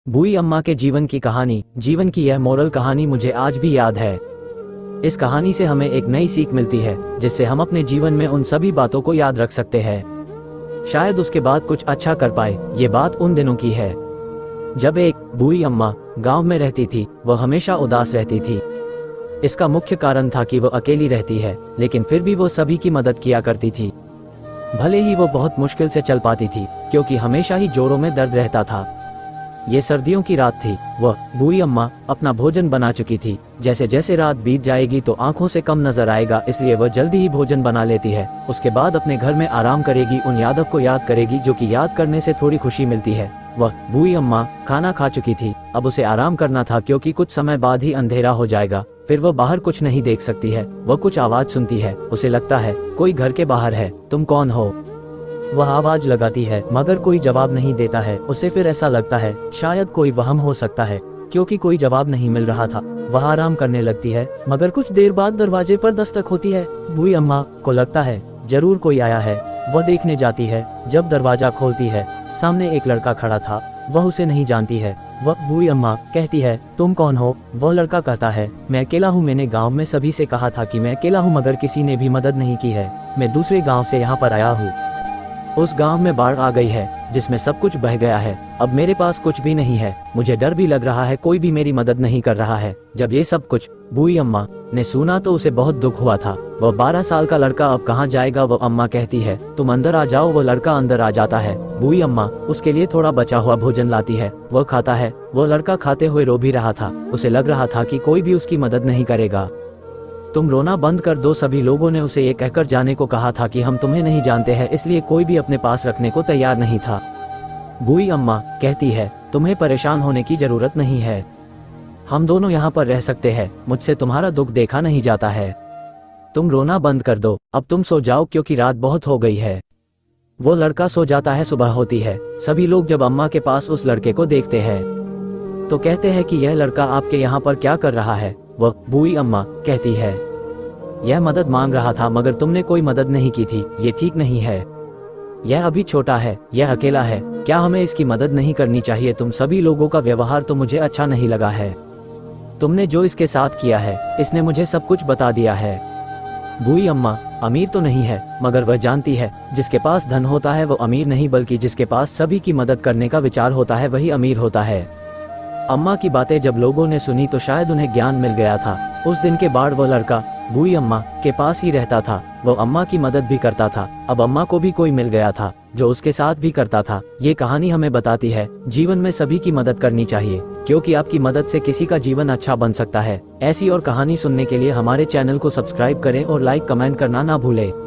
बूई अम्मा के जीवन की कहानी। जीवन की यह मोरल कहानी मुझे आज भी याद है। इस कहानी से हमें एक नई सीख मिलती है जिससे हम अपने जीवन में उन सभी बातों को याद रख सकते हैं। शायद उसके बाद कुछ अच्छा कर पाए। ये बात उन दिनों की है जब एक बूई अम्मा गांव में रहती थी। वह हमेशा उदास रहती थी। इसका मुख्य कारण था कि वह अकेली रहती है, लेकिन फिर भी वो सभी की मदद किया करती थी। भले ही वो बहुत मुश्किल से चल पाती थी क्योंकि हमेशा ही जोड़ों में दर्द रहता था। ये सर्दियों की रात थी। वह बूई अम्मा अपना भोजन बना चुकी थी। जैसे जैसे रात बीत जाएगी तो आंखों से कम नजर आएगा, इसलिए वह जल्दी ही भोजन बना लेती है। उसके बाद अपने घर में आराम करेगी, उन यादव को याद करेगी जो कि याद करने से थोड़ी खुशी मिलती है। वह बूई अम्मा खाना खा चुकी थी। अब उसे आराम करना था क्योंकि कुछ समय बाद ही अंधेरा हो जाएगा। फिर वह बाहर कुछ नहीं देख सकती है। वह कुछ आवाज सुनती है। उसे लगता है कोई घर के बाहर है। तुम कौन हो? वह आवाज लगाती है मगर कोई जवाब नहीं देता है। उसे फिर ऐसा लगता है शायद कोई वहम हो सकता है क्योंकि कोई जवाब नहीं मिल रहा था। वह आराम करने लगती है मगर कुछ देर बाद दरवाजे पर दस्तक होती है। बूई अम्मा को लगता है जरूर कोई आया है। वह देखने जाती है। जब दरवाजा खोलती है सामने एक लड़का खड़ा था। वह उसे नहीं जानती है। वह बूई अम्मा कहती है तुम कौन हो? वह लड़का कहता है मैं अकेला हूँ। मैंने गाँव में सभी से कहा था कि मैं अकेला हूँ मगर किसी ने भी मदद नहीं की है। मैं दूसरे गाँव से यहाँ पर आया हूँ। उस गांव में बाढ़ आ गई है जिसमें सब कुछ बह गया है। अब मेरे पास कुछ भी नहीं है। मुझे डर भी लग रहा है। कोई भी मेरी मदद नहीं कर रहा है। जब ये सब कुछ बूई अम्मा ने सुना तो उसे बहुत दुख हुआ था। वह 12 साल का लड़का अब कहाँ जाएगा? वो अम्मा कहती है तुम अंदर आ जाओ। वो लड़का अंदर आ जाता है। बूई अम्मा उसके लिए थोड़ा बचा हुआ भोजन लाती है। वह खाता है। वो लड़का खाते हुए रो भी रहा था। उसे लग रहा था कि कोई भी उसकी मदद नहीं करेगा। तुम रोना बंद कर दो। सभी लोगों ने उसे ये कहकर जाने को कहा था कि हम तुम्हें नहीं जानते हैं, इसलिए कोई भी अपने पास रखने को तैयार नहीं था। बूई अम्मा कहती है तुम्हें परेशान होने की जरूरत नहीं है। हम दोनों यहाँ पर रह सकते हैं। मुझसे तुम्हारा दुख देखा नहीं जाता है। तुम रोना बंद कर दो। अब तुम सो जाओ क्योंकि रात बहुत हो गई है। वो लड़का सो जाता है। सुबह होती है। सभी लोग जब अम्मा के पास उस लड़के को देखते हैं तो कहते हैं कि यह लड़का आपके यहाँ पर क्या कर रहा है? वह बूई अम्मा कहती है यह मदद मांग रहा था मगर तुमने कोई मदद नहीं की थी। ये ठीक नहीं है। यह अभी छोटा है। यह अकेला है। क्या हमें इसकी मदद नहीं करनी चाहिए? तुम सभी लोगों का व्यवहार तो मुझे अच्छा नहीं लगा है। तुमने जो इसके साथ किया है, इसने मुझे सब कुछ बता दिया है। बूई अम्मा अमीर तो नहीं है मगर वह जानती है जिसके पास धन होता है वो अमीर नहीं बल्कि जिसके पास सभी की मदद करने का विचार होता है वही अमीर होता है। अम्मा की बातें जब लोगों ने सुनी तो शायद उन्हें ज्ञान मिल गया था। उस दिन के बाद वो लड़का बूई अम्मा के पास ही रहता था। वो अम्मा की मदद भी करता था। अब अम्मा को भी कोई मिल गया था जो उसके साथ भी करता था। ये कहानी हमें बताती है जीवन में सभी की मदद करनी चाहिए क्योंकि आपकी मदद से किसी का जीवन अच्छा बन सकता है। ऐसी और कहानी सुनने के लिए हमारे चैनल को सब्सक्राइब करें और लाइक कमेंट करना ना भूलें।